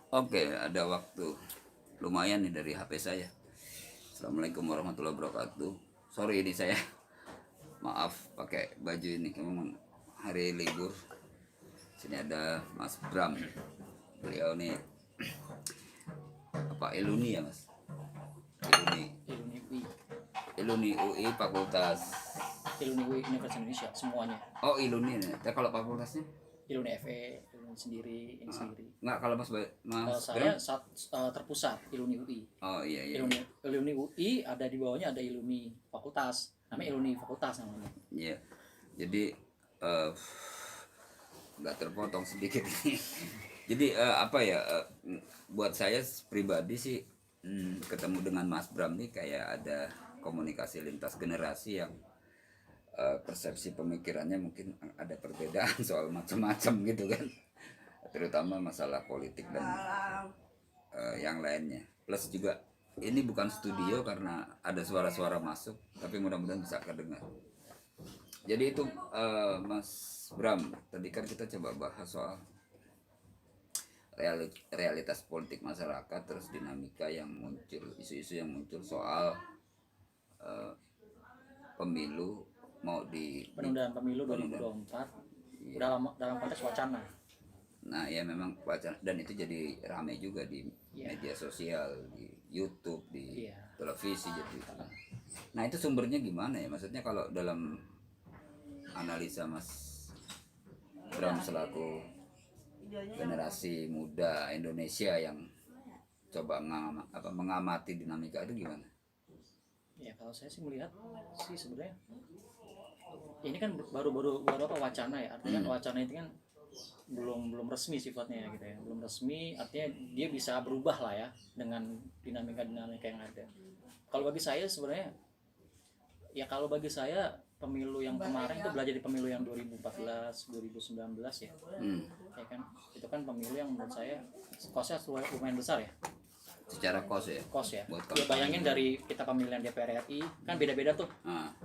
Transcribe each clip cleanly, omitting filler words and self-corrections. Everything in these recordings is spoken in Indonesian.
Oke, ada waktu lumayan nih dari HP saya. Assalamualaikum warahmatullahi wabarakatuh. Sorry ini saya, maaf pakai baju ini, memang hari libur. Sini ada Mas Bram. Beliau nih apa Iluni ya Mas? Iluni, Iluni UI, Iluni UI Fakultas. Iluni UI Universitas Indonesia semuanya. Oh Iluni nih. Tapi kalau fakultasnya? Iluni FE, Iluni sendiri, ini sendiri. Enggak, kalau Mas Kalau Bram? saya terpusat Iluni UI. Oh iya iya. Iluni UI ada di bawahnya ada Iluni Fakultas. Namanya Iluni Fakultas namanya. Iya. Jadi eh, nggak terpotong sedikit ini. Jadi apa ya, buat saya pribadi sih, ketemu dengan Mas Bram nih kayak ada komunikasi lintas generasi yang persepsi pemikirannya mungkin ada perbedaan soal macam-macam gitu kan, terutama masalah politik dan yang lainnya. Plus juga ini bukan studio karena ada suara-suara masuk, tapi mudah-mudahan bisa kedengar. Jadi itu Mas Bram, tadi kan kita coba bahas soal realitas politik masyarakat, terus dinamika yang muncul, isu-isu yang muncul soal pemilu mau Penundaan pemilu 2024 Iya. dalam konteks wacana. Nah ya memang wacana, dan itu jadi ramai juga di media sosial, di YouTube, di Iya. televisi jadi. Nah itu sumbernya gimana ya? Maksudnya kalau dalam analisa Mas Bram selaku generasi muda Indonesia yang coba mengamati dinamika itu gimana? Ya kalau saya sih melihat sih sebenarnya ini kan baru apa wacana ya, artinya kan wacana itu kan belum resmi sifatnya gitu ya, belum resmi, artinya dia bisa berubah lah ya dengan dinamika yang ada. Kalau bagi saya sebenarnya ya, kalau bagi saya pemilu yang kemarin itu belajar di pemilu yang 2014 2019 ya. Ya kan itu kan pemilu yang menurut saya kosnya lumayan besar ya, Secara kos ya? Buat ya bayangin dari kita pemilihan DPR RI kan beda-beda tuh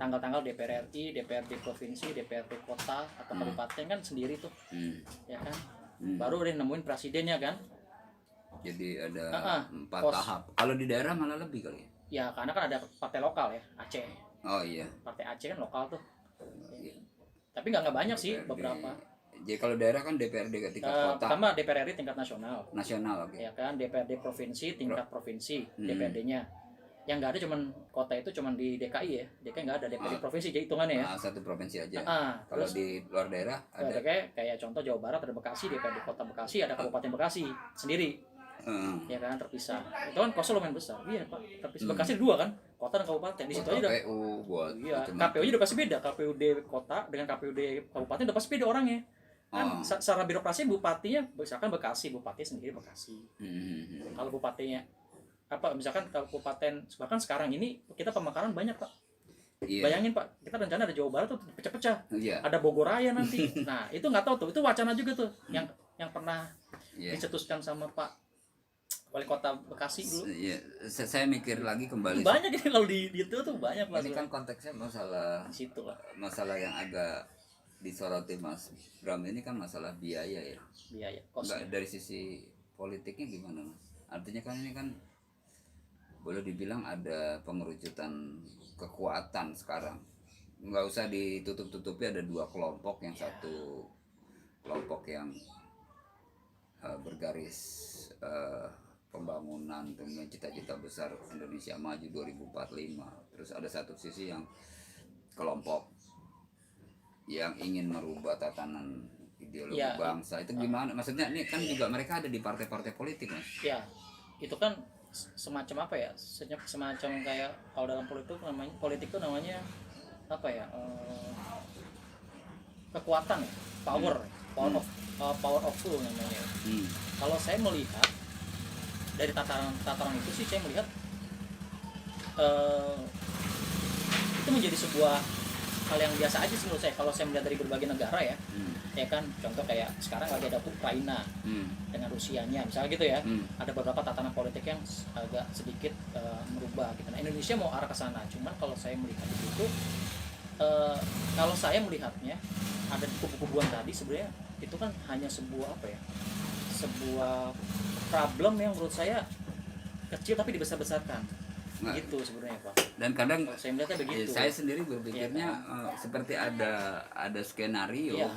tanggal-tanggal DPR RI, DPRD provinsi, DPRD kota atau kabupaten kan sendiri tuh. Ya kan baru udah nemuin presidennya kan. Jadi ada 4 kos. tahap. Kalau di daerah malah lebih kali ya? Ya karena kan ada partai lokal ya, Aceh. Oh iya. Partai Aceh kan lokal tuh. Tapi nggak banyak sih, beberapa. Jadi kalau daerah kan DPRD tingkat kota. Pertama DPR RI tingkat nasional. Nasional, oke. Ya kan DPRD provinsi tingkat provinsi, DPRD-nya. Yang nggak ada cuman kota itu cuman di DKI ya. DKI nggak ada DPRD provinsi jadi hitungannya ya. Satu provinsi aja. Kalau Terus di luar daerah ada kayak contoh Jawa Barat ada Bekasi, DPRD kota Bekasi, ada Kabupaten Bekasi sendiri. Ya kan terpisah. Itu kan kosnya lumayan besar. Iya Pak, terpisah. Bekasi ada 2 kan, kota dan kabupaten. Di situ aja udah. KPU buat Iya, KPU-nya udah pasti beda. KPUD kota dengan KPUD kabupaten udah pasti beda orangnya. Kan secara birokrasi bupatinya misalkan Bekasi, bupati sendiri Bekasi. Kalau bupatinya apa misalkan kabupaten, bahkan sekarang ini kita pemekaran banyak Pak. Iya. Bayangin Pak, kita rencana ada Jawa Barat tuh pecah-pecah. Iya. Ada Bogor Raya nanti. Nah, itu nggak tahu tuh. Itu wacana juga tuh yang pernah dicetuskan sama Pak Wali Kota Bekasi dulu. Iya, saya mikir lagi kembali. Banyak ini kalau di itu tuh banyak Pak. Ini kan konteksnya masalah di situ lah. Masalah yang agak disoroti Mas Bram ini kan masalah biaya ya. Biaya, kos. Enggak, dari sisi politiknya gimana Mas? Artinya kan ini kan boleh dibilang ada pengerucutan kekuatan sekarang. Nggak usah ditutup-tutupi, ada 2 kelompok, yang satu kelompok yang bergaris pembangunan dengan cita-cita besar Indonesia Maju 2045. Terus ada satu sisi yang kelompok yang ingin merubah tatanan ideologi bangsa. Itu gimana? Maksudnya ini kan juga mereka ada di partai-partai politik Mas. Ya, itu kan semacam apa ya? Semacam kayak kalau dalam politik itu namanya apa ya? Kekuatan ya, power of full namanya. Kalau saya melihat dari tataran itu sih, saya melihat itu menjadi sebuah hal yang biasa aja sih menurut saya. Kalau saya melihat dari berbagai negara ya, ya kan contoh kayak sekarang lagi ada Ukraina dengan Rusianya misalnya gitu ya. Ada beberapa tatanan politik yang agak sedikit merubah gitu. Nah Indonesia mau arah ke sana, cuman kalau saya melihat itu kalau saya melihatnya ada di kubu-kubuan tadi sebenarnya itu kan hanya sebuah apa ya, sebuah problem yang menurut saya kecil tapi dibesar-besarkan. Nah, Gitu sebenarnya Pak. dan kadang Kalau saya melihatnya begitu. saya sendiri berpikirnya seperti ada skenario. Iya.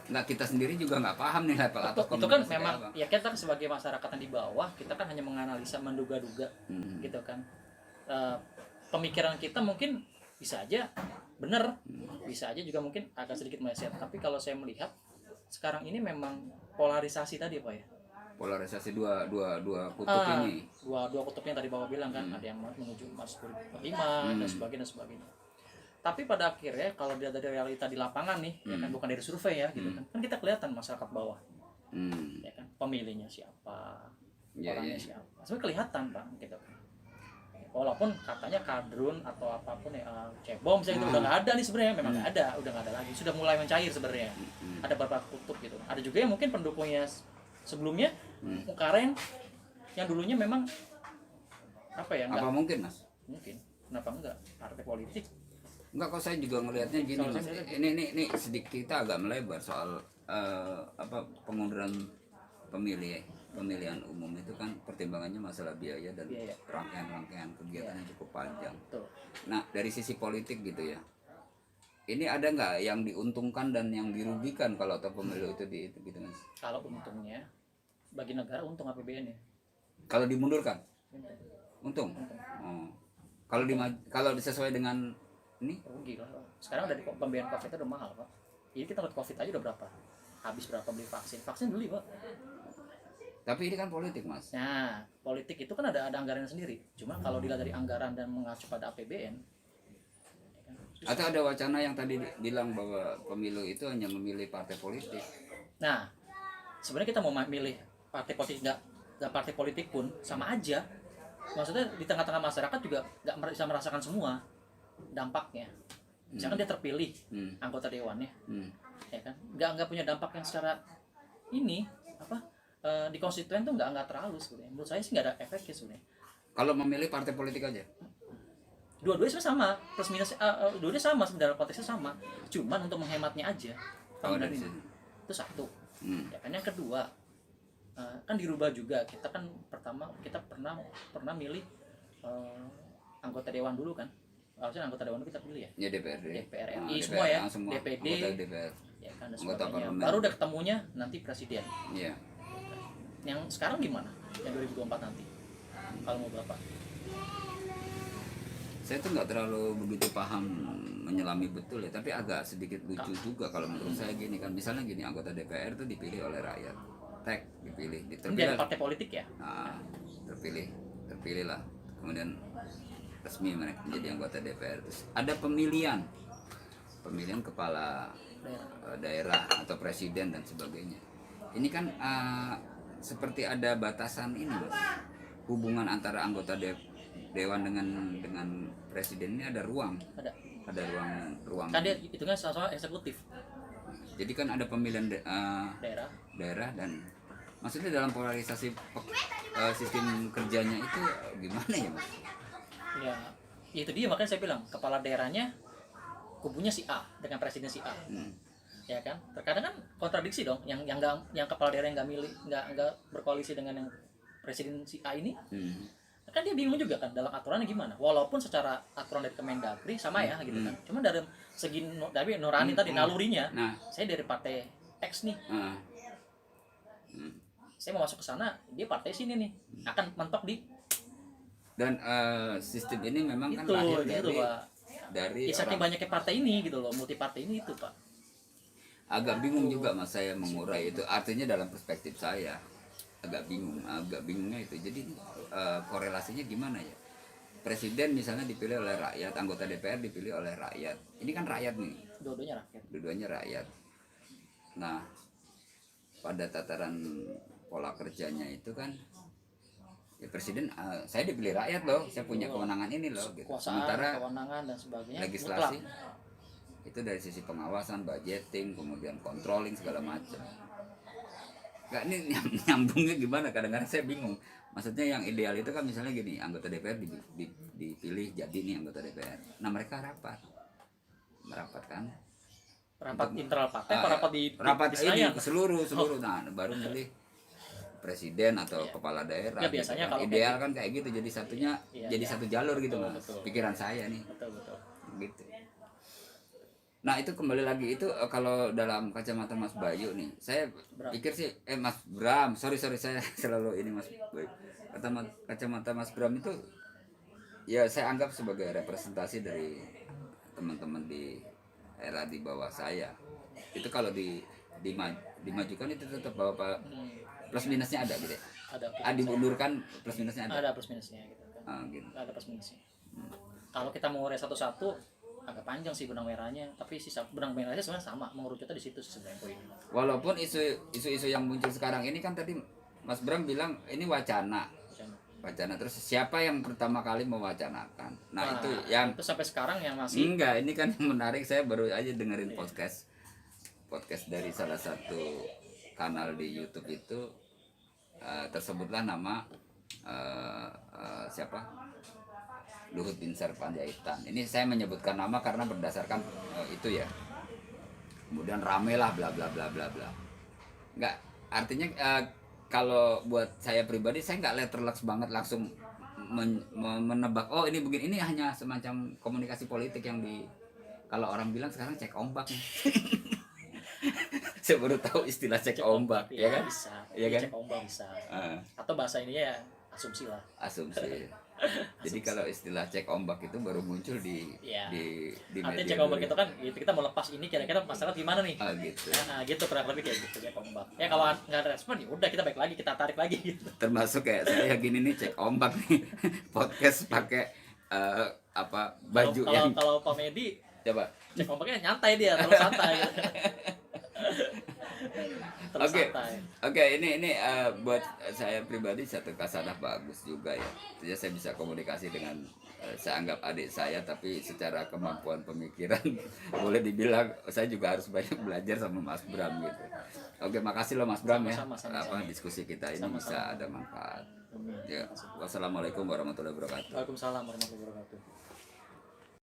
Nggak, kita sendiri juga nggak paham nih level atas Itu kan komunikasi kayak memang apa. ya kita sebagai masyarakat yang di bawah kita kan hanya menganalisa menduga-duga gitu kan. Pemikiran kita mungkin bisa aja benar, bisa aja juga mungkin agak sedikit meleset. Tapi kalau saya melihat sekarang ini memang polarisasi tadi Pak ya. Polarisasi dua kutub ini. Dua kutubnya tadi Bapak bilang kan, ada yang menuju Mars 2045 dan sebagainya. Tapi pada akhirnya kalau dilihat dari realita di lapangan nih, ya kan bukan dari survei ya gitu kan kita kelihatan masyarakat bawah, ya kan pemilihnya siapa, orangnya siapa, sebenarnya kelihatan Pak gitu kan. Walaupun katanya kadrun atau apapun ya cebong misalnya gitu udah nggak ada nih sebenarnya, memang nggak ada, udah nggak ada lagi, sudah mulai mencair sebenarnya. Ada beberapa kutub gitu. Ada juga yang mungkin pendukungnya sebelumnya Mukareng yang dulunya memang apa ya enggak Apa mungkin Mas? mungkin kenapa enggak partai politik. Enggak, kok saya juga ngelihatnya gini Mas. Ini sedikit kita agak melebar soal pengunduran pemilihan umum itu kan pertimbangannya masalah biaya dan rangkaian kegiatannya cukup panjang. Tuh. Nah, dari sisi politik gitu ya. Ini ada nggak yang diuntungkan dan yang dirugikan kalau pemilu itu gitu Mas? Kalau untungnya bagi negara untung APBN ya. Kalau dimundurkan? Untung. Oh. Kalau sesuai dengan ini Rugi lah. Sekarang dari pembiayaan COVID itu udah mahal Pak. Jadi kita lihat COVID aja udah berapa? Habis berapa beli vaksin? Vaksin beli Pak. tapi ini kan politik Mas. Nah, politik itu kan ada anggarannya sendiri. Cuma kalau dilihat dari anggaran dan mengacu pada APBN, Atau ada wacana yang tadi bilang bahwa pemilu itu hanya memilih partai politik. nah, sebenarnya kita mau milih partai politik nggak partai politik pun sama aja. Maksudnya di tengah-tengah masyarakat juga nggak bisa merasakan semua dampaknya. Misalkan dia terpilih anggota dewannya, ya kan, nggak punya dampak yang secara ini di konstituen tuh nggak terlalu sebenarnya. Menurut saya sih nggak ada efeknya sebenarnya. Kalau memilih partai politik aja. Dua-duanya sebenarnya sama, plus minus dua-duanya sama sebenarnya, konteksnya sama, cuman untuk menghematnya aja tahun ini itu satu. Ya kan, yang kedua kan dirubah juga, kita kan pertama kita pernah milih anggota dewan dulu kan, harusnya anggota dewan kita pilih ya, Ya DPRD, DPR RI semua ya, DPD DPR, ya kan, dan sebagainya. Baru udah ketemunya nanti presiden. Iya. Yang sekarang gimana, yang 2024 nanti kalau mau Bapak? Saya tuh nggak terlalu begitu paham menyelami betul ya, tapi agak sedikit lucu juga kalau menurut saya gini kan, misalnya gini, anggota DPR tuh dipilih oleh rakyat, dipilih, Dari partai politik ya? Nah, terpilih lah, kemudian resmi mereka menjadi anggota DPR. Terus ada pemilihan kepala daerah atau presiden dan sebagainya. Ini kan seperti ada batasan ini Mas. Hubungan antara anggota dewan dengan presiden ini ada ruang. Ada ruang. Kan dia itu kan sama-sama eksekutif. Jadi kan ada pemilihan daerah dan maksudnya dalam polarisasi sistem kerjanya itu gimana ya Mas? Ya itu dia, makanya saya bilang kepala daerahnya kubunya si A dengan presiden si A. Ya kan, terkadang kan kontradiksi dong, yang kepala daerah yang nggak berkoalisi dengan yang presiden si A ini. Kan dia bingung juga kan dalam aturannya gimana, walaupun secara aturan dari Kemendagri sama ya gitu kan, cuma dari segi dari nurani tadi nalurinya, saya dari partai X nih, saya mau masuk ke sana, dia partai sini nih, akan mentok di dan sistem ini memang itu, kan lahir gitu, dari ya, saking banyaknya partai ini gitu loh, multi partai ini itu Pak. Agak bingung juga Mas saya mengurai itu, artinya dalam perspektif saya agak bingungnya itu. Jadi korelasinya gimana ya? Presiden misalnya dipilih oleh rakyat, anggota DPR dipilih oleh rakyat. Ini kan rakyat nih. Dua-duanya rakyat. Nah, pada tataran pola kerjanya itu kan ya presiden, saya dipilih rakyat loh, saya punya kewenangan ini loh gitu. Sementara kewenangan dan sebagainya legislasi itu dari sisi pengawasan, budgeting, kemudian controlling segala macam. Gak, ini nyambungnya gimana? Kadang-kadang saya bingung. Maksudnya yang ideal itu kan misalnya gini, anggota DPR dipilih jadi nih anggota DPR. Nah mereka merapat kan? Rapat internal partai, rapat di seluruh. Nah baru milih presiden atau Iya. kepala daerah. Ya, biasanya gitu kan. kalau Ideal kan kayak gitu, jadi satunya Iya, jadi iya. satu jalur gitu Betul, mas. betul. Pikiran saya nih betul betul. gitu. Nah itu kembali lagi itu kalau dalam kacamata Mas Bayu nih, saya Bram. pikir sih Mas Bram, sorry saya selalu ini Mas Bayu. Kacamata Mas Bram itu ya saya anggap sebagai representasi dari teman-teman di era di bawah saya. Itu kalau dimajukan itu tetap bahwa plus minusnya ada gitu ya. Ada Diundurkan plus minusnya ada. ada plus minusnya gitu kan. Gitu. Ada plus minusnya. Kalau kita mau ngurus satu-satu agak panjang sih benang merahnya, tapi sisa benang merahnya sebenarnya sama, mengerucutnya di situ sebenarnya poinnya. Walaupun isu-isu yang muncul sekarang ini kan tadi Mas Bram bilang ini wacana terus siapa yang pertama kali mewacanakan. Nah itu yang itu sampai sekarang yang masih enggak, ini kan yang menarik, saya baru aja dengerin podcast dari salah satu kanal di YouTube itu tersebutlah nama siapa, Luhut Binsar Panjaitan. Ini saya menyebutkan nama karena berdasarkan itu ya. Kemudian rame lah bla bla bla bla bla. Enggak, artinya kalau buat saya pribadi saya nggak letterlux banget langsung menebak oh ini begini, ini hanya semacam komunikasi politik yang kalau orang bilang sekarang cek ombak nih. Saya baru tahu istilah cek ombak ya kan, bisa ya kan, cek ombak bisa atau bahasa ininya ya asumsi lah, asumsi. Jadi kalau istilah cek ombak itu baru muncul di artinya media cek ombak itu kan gitu, kita mau lepas ini kira-kira masalah gimana nih, gitu. nah gitu kurang lebih kayak gitu cek ombak ya. Kalau nggak ada respon ya udah kita balik lagi, kita tarik lagi gitu. Termasuk kayak saya gini nih cek ombak nih podcast pakai baju kalau komedi coba cek ombaknya nyantai, dia terus santai gitu. Terus Oke. santai. Oke, ini buat saya pribadi satu kasanah bagus juga ya. Jadi saya bisa komunikasi dengan saya anggap adik saya, tapi secara kemampuan pemikiran boleh dibilang saya juga harus banyak belajar sama Mas Bram gitu. Oke, makasih loh Mas Bram ya. Sama-sama. Diskusi kita ini Sama-sama. bisa ada manfaat. Ya, wassalamualaikum warahmatullahi wabarakatuh. Waalaikumsalam warahmatullahi wabarakatuh.